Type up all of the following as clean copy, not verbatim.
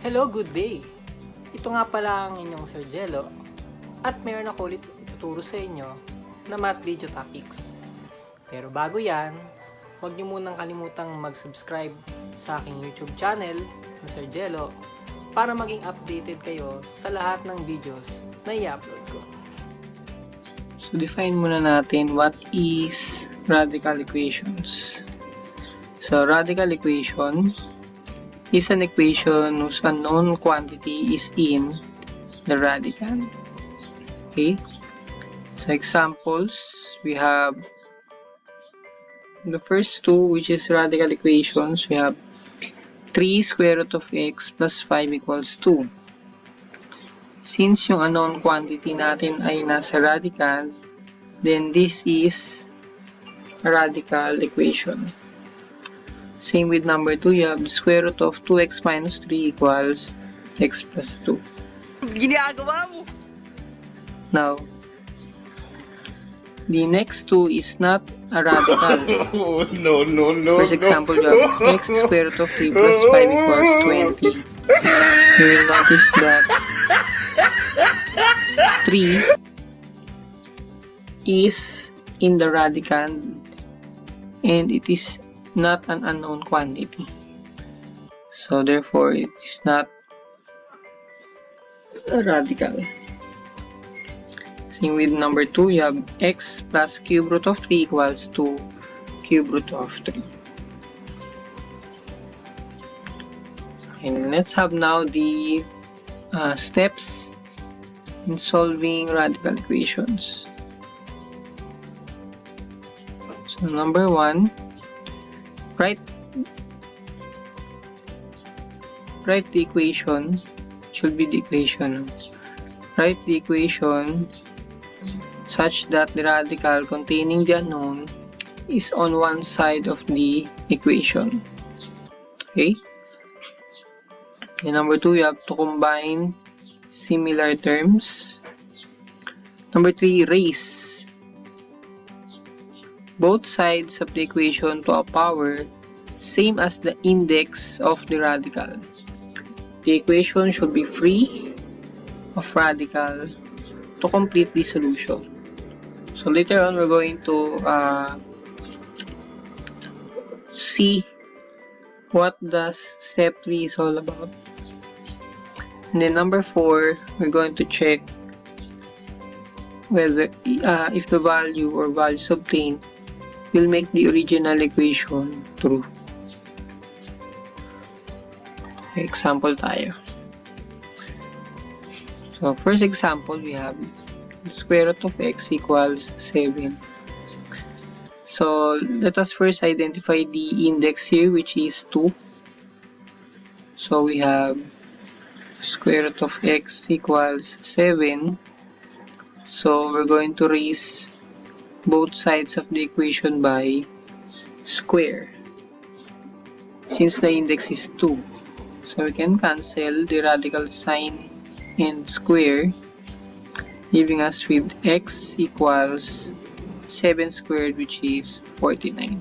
Hello, good day! Ito nga pala ang inyong Sir Jello at mayroon ako ulit ituturo sa inyo na math video topics. Pero bago yan, huwag niyo munang kalimutang mag-subscribe sa aking YouTube channel na Sir Jello para maging updated kayo sa lahat ng videos na i-upload ko. So define muna natin what is radical equations. So radical equation is an equation whose unknown quantity is in the radical. Okay, so examples, we have the first two, which is radical equations. We have 3 square root of x plus 5 equals 2. Since yung unknown quantity natin ay nasa radical, then this is a radical equation. Same with number 2, you have the square root of 2x minus 3 equals x plus 2. Ginagawa mo! Now, the next two is not a radical. Oh, no. First example, you have x square root of 3 plus 5 equals 20. You will notice that 3 is in the radical and it is not an unknown quantity. So therefore, it is not a radical. Same with number 2, you have x plus cube root of 3 equals to cube root of 3. And let's have now the steps in solving radical equations. So number 1, write the equation. Should be the equation. Write the equation such that the radical containing the unknown is on one side of the equation. Okay? And number 2, you have to combine similar terms. Number 3, raise both sides of the equation to a power same as the index of the radical. The equation should be free of radical to complete the solution. So later on, we're going to see what does step 3 is all about. And then number 4, we're going to check whether if the value or values obtained will make the original equation true. Example tayo. So first example, we have the square root of x equals 7. So let us first identify the index here, which is 2. So we have square root of x equals 7. So we're going to raise both sides of the equation by square, since the index is 2. So we can cancel the radical sign and square, leaving us with x equals 7 squared, which is 49.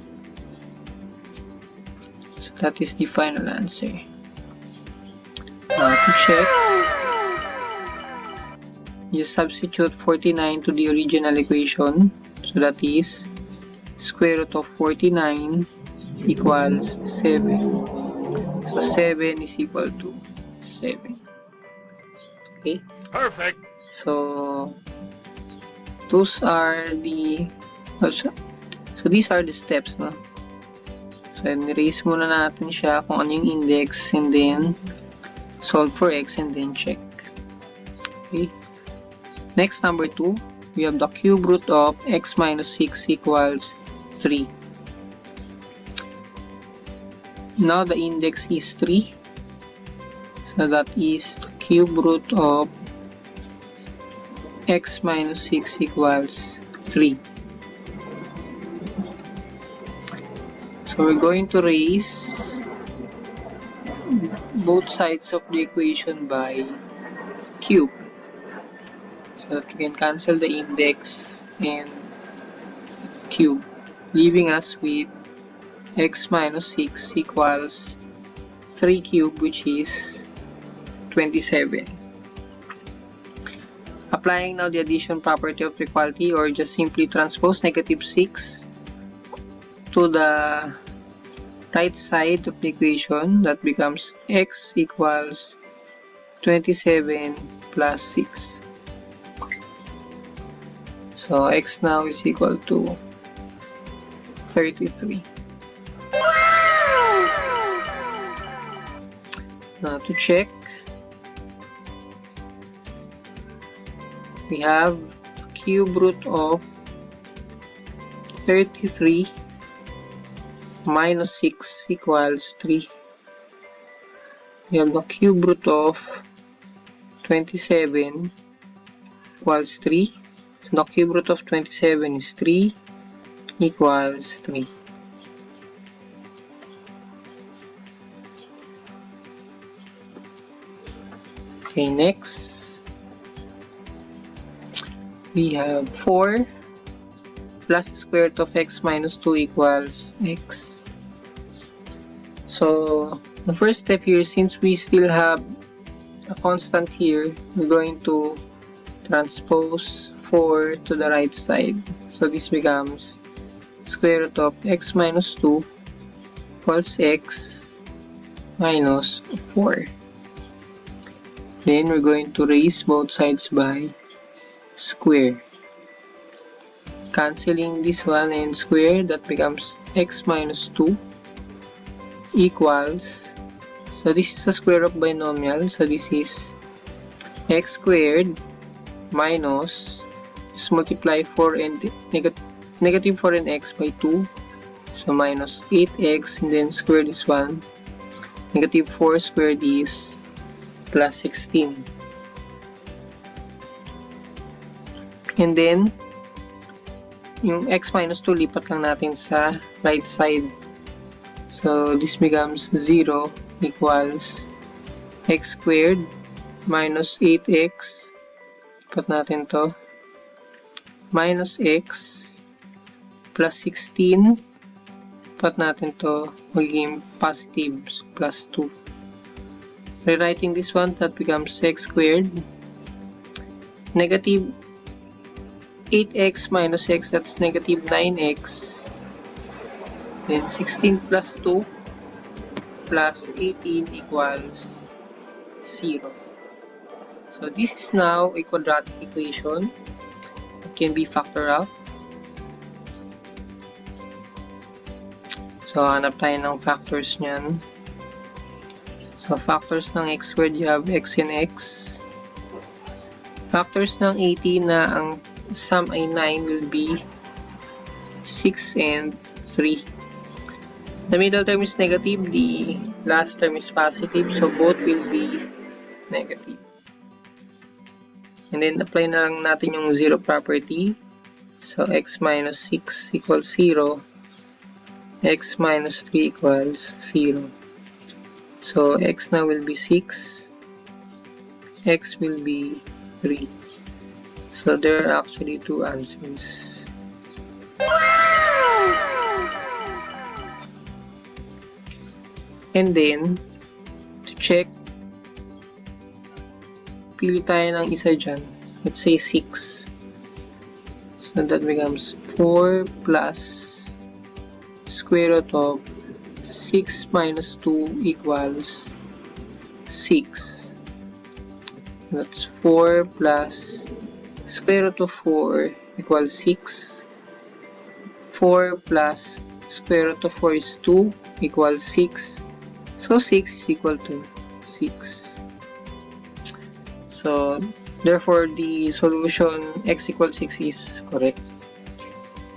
So that is the final answer. Now to check, you substitute 49 to the original equation. So that is square root of 49 equals 7. So 7 is equal to 7. Okay? Perfect. So those are the these are the steps, no? So erase muna natin siya kung ano yung index, and then solve for x and then check. Okay? Next, number 2, we have the cube root of x minus 6 equals 3. Now the index is 3. So that is the cube root of x minus 6 equals 3. So we're going to raise both sides of the equation by cube, so that we can cancel the index and cube, leaving us with x minus 6 equals 3 cubed, which is 27. Applying now the addition property of equality, or just simply transpose negative 6 to the right side of the equation, that becomes x equals 27 plus 6. So x now is equal to 33. Now to check, we have the cube root of 33 minus 6 equals 3. We have the cube root of 27 equals 3. So the cube root of 27 is 3 equals 3. Okay, next we have 4 plus the square root of x minus 2 equals x. So the first step here, since we still have a constant here, we're going to transpose 4 to the right side. So this becomes square root of x minus 2 equals x minus 4. Then we're going to raise both sides by square. Cancelling this one and square, that becomes x minus 2 equals, so this is a square of binomial, so this is x squared minus, just multiply 4 and negative 4 and x by 2, so minus 8x, and then square this one, negative 4 squared is plus 16. And then yung x minus 2, lipat lang natin sa right side. So this becomes 0 equals x squared minus 8x, lipat natin to, minus x plus 16, lipat natin to, magiging positive, so plus 2. Rewriting this one, that becomes x squared negative 8x minus x, that's negative 9x, then 16 plus 2 plus 18 equals 0. So this is now a quadratic equation. It can be factored out. So hanap tayo ng factors niyan. So factors ng x squared, you have x and x. Factors ng 18 na ang sum ay 9 will be 6 and 3. The middle term is negative, the last term is positive, so both will be negative. And then apply na lang natin yung 0 property. So x minus 6 equals 0, x minus 3 equals 0. So x now will be 6, x will be 3. So there are actually two answers. And then, to check, pili tayo ng isa dyan. Let's say 6. So that becomes 4 plus square root of 6 minus 2 equals 6. That's 4 plus square root of 4 equals 6. 4 plus square root of 4 is 2 equals 6. So 6 is equal to 6. So therefore the solution x equals 6 is correct.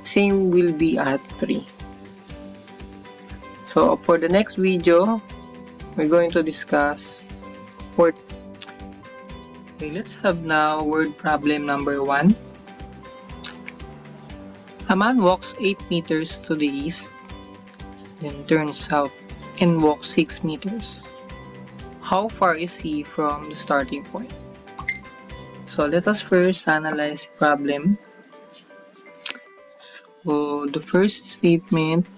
Same will be at 3. So for the next video, we're going to discuss word. Okay, let's have now word problem number 1. A man walks 8 meters to the east, then turns south and walks 6 meters. How far is he from the starting point? So let us first analyze the problem. So the first statement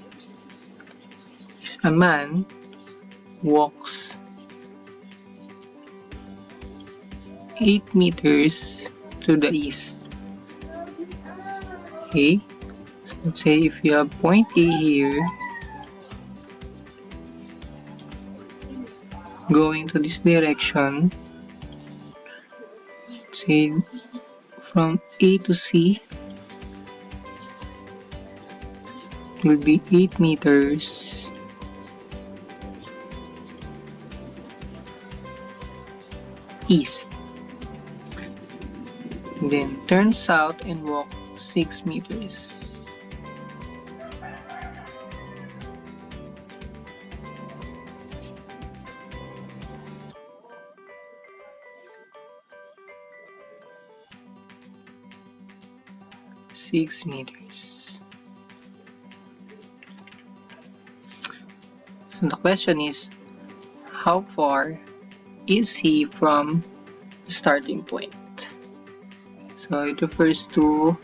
is a man walks 8 meters to the east. Okay, so let's say if you have point A here, going to this direction, say from A to C will be 8 meters east. Then turn south and walk 6 meters. So the question is, how far is he from the starting point? So it refers to,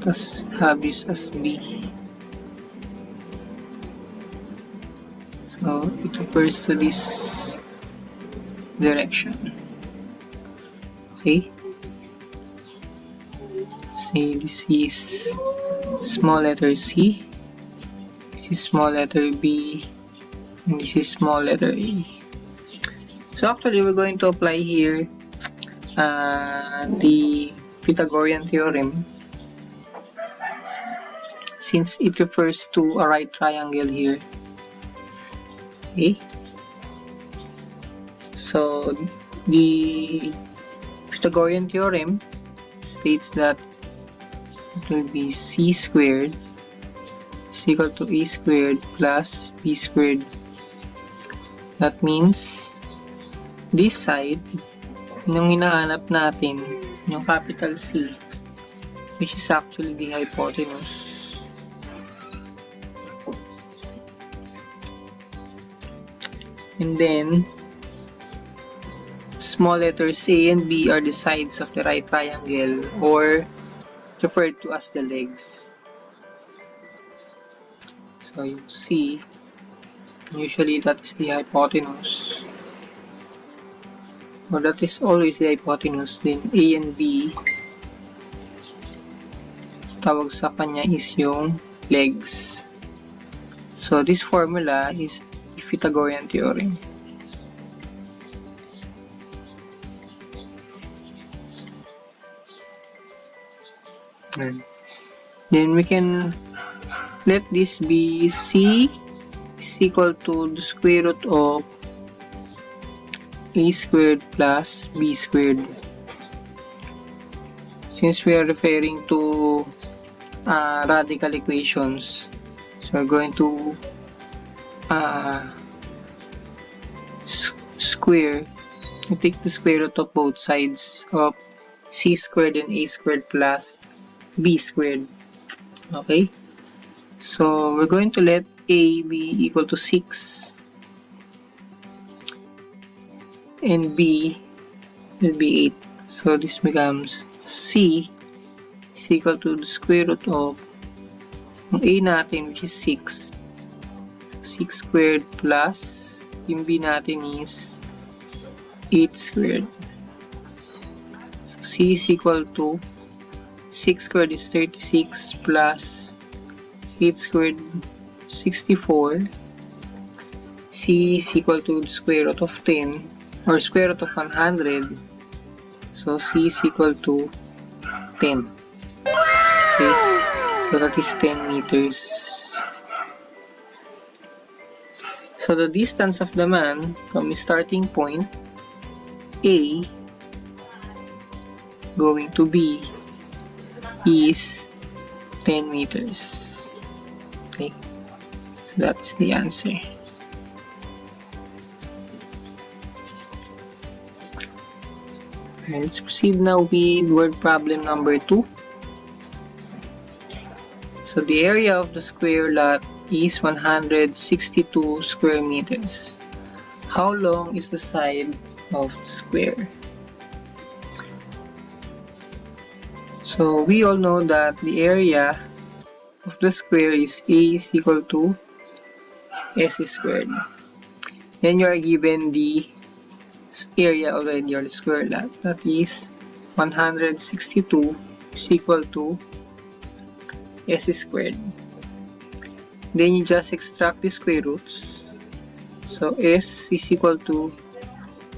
let's have this as B. So it refers to this direction. Okay. Say this is small letter C, this is small letter B, and this is small letter A. So actually we're going to apply here the Pythagorean theorem, since it refers to a right triangle here. Okay, so the Pythagorean theorem states that it will be C squared is equal to A squared plus B squared. That means this side, yung hinahanap natin, yung capital C, which is actually the hypotenuse. And then small letters A and B are the sides of the right triangle, or referred to as the legs. So you see, usually that is the hypotenuse, or that is always the hypotenuse. Then A and B, tawag sa kanya is yung legs. So this formula is the Pythagorean theorem. And then we can let this be C is equal to the square root of A squared plus B squared. Since we are referring to radical equations, so we're going to square, you take the square root of both sides of C squared and A squared plus B squared. Okay, so we're going to let A be equal to 6 and B will be 8. So this becomes C is equal to the square root of yung A natin, which is 6. 6 squared plus yung B natin is 8 squared. So C is equal to 6 squared is 36 plus 8 squared 64. C is equal to the square root of 10 or square root of 100. So C is equal to 10. Okay, so that is 10 meters. So the distance of the man from the starting point A going to B is 10 meters. Okay, so that's the answer. And let's proceed now with word problem number 2. So the area of the square lot is 162 square meters. How long is the side of the square? So we all know that the area of the square is A is equal to S squared. Then you are given the area already, or the square lot. That is 162 is equal to s squared. Then you just extract the square roots. So s is equal to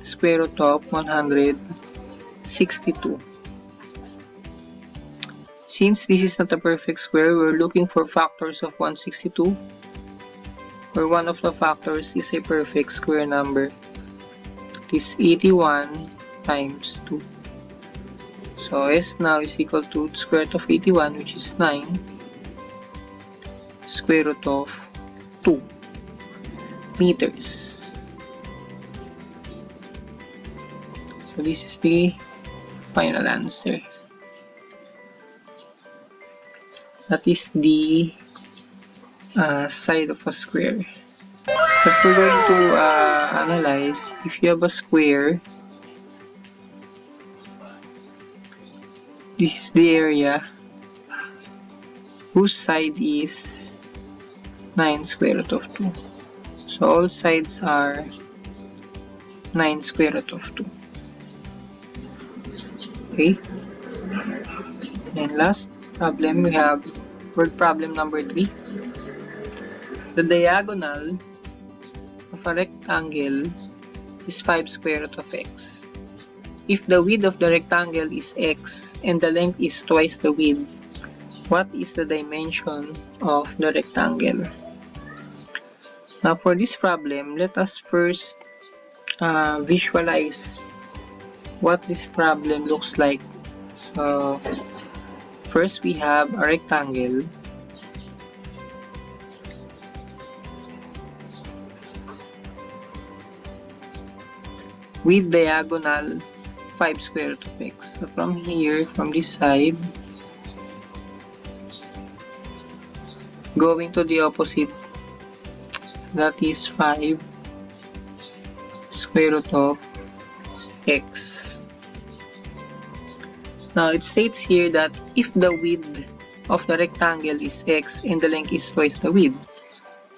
square root of 162. Since this is not a perfect square, we're looking for factors of 162, where one of the factors is a perfect square number. It is 81 times 2. So s now is equal to square root of 81, which is 9, square root of 2 meters. So this is the final answer. That is the side of a square. If we're going to analyze, if you have a square, this is the area whose side is 9 square root of 2. So all sides are 9 square root of 2. Okay. And last problem, we have word problem number 3. The diagonal of a rectangle is 5 square root of x. If the width of the rectangle is x and the length is twice the width, what is the dimension of the rectangle? Now for this problem, let us first visualize what this problem looks like. So first we have a rectangle with diagonal 5 square root of x. So from here, from this side, going to the opposite, that is 5 square root of x. Now it states here that if the width of the rectangle is x and the length is twice the width.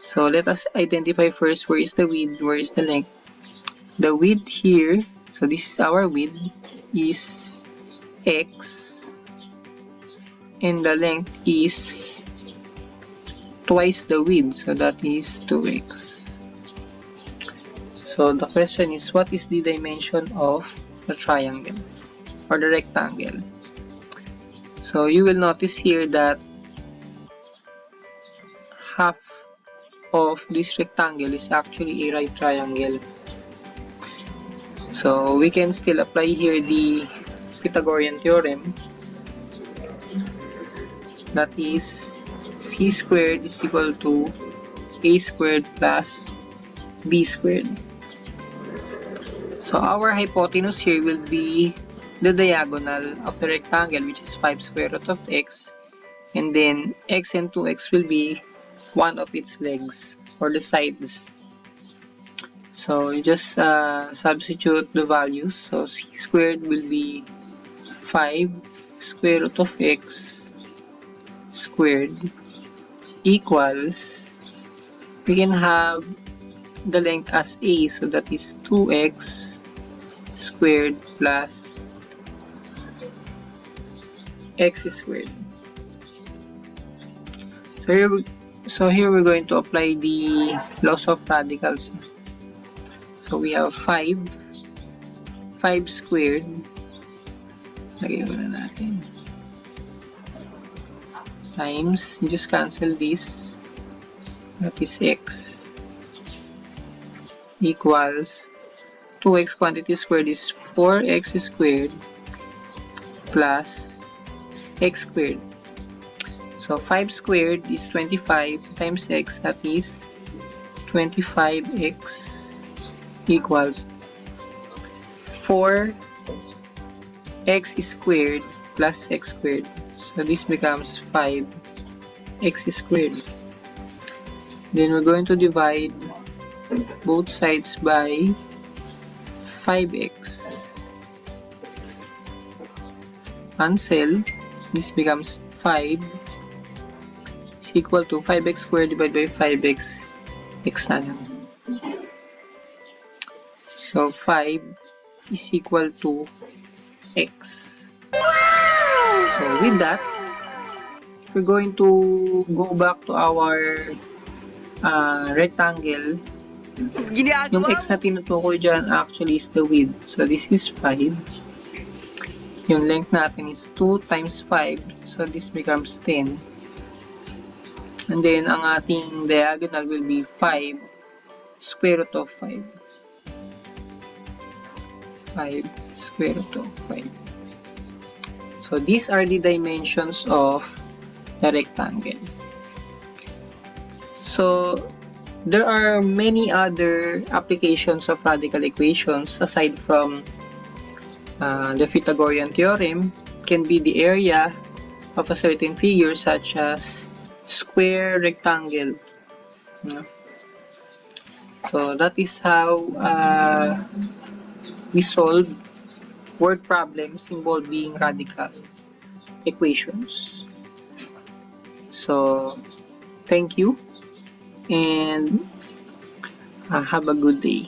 So let us identify first where is the width, where is the length. The width here, so this is our width, is x and the length is twice the width, so that is 2x. So the question is, what is the dimension of the triangle or the rectangle? So you will notice here that half of this rectangle is actually a right triangle. So we can still apply here the Pythagorean theorem, that is c squared is equal to a squared plus b squared. So our hypotenuse here will be the diagonal of the rectangle, which is 5 square root of x, and then x and 2x will be one of its legs or the sides. So you just substitute the values. So c squared will be 5 square root of x squared equals, we can have the length as a, so that is 2x squared plus x squared. So here we're going to apply the laws of radicals. So we have 5 squared, lagay muna natin, times, just cancel this, that is x, equals 2x quantity squared is 4x squared plus x squared. So 5 squared is 25 times x, that is 25x equals 4x squared plus x squared. So this becomes 5x squared. Then we're going to divide both sides by 5x. Cancel. This becomes 5 is equal to 5x squared divided by 5x, x na lang. So 5 is equal to x. So with that, we're going to go back to our rectangle. Yung Ginagawa x na tinutukoy dyan actually is the width. So this is 5. Yung length natin is 2 times 5. So this becomes 10. And then ang ating diagonal will be 5 square root of 5. 5 square root of 5. So these are the dimensions of the rectangle. So there are many other applications of radical equations aside from the Pythagorean theorem. Can be the area of a certain figure such as square, rectangle. So that is how we solve word problems involving radical equations. So thank you and have a good day.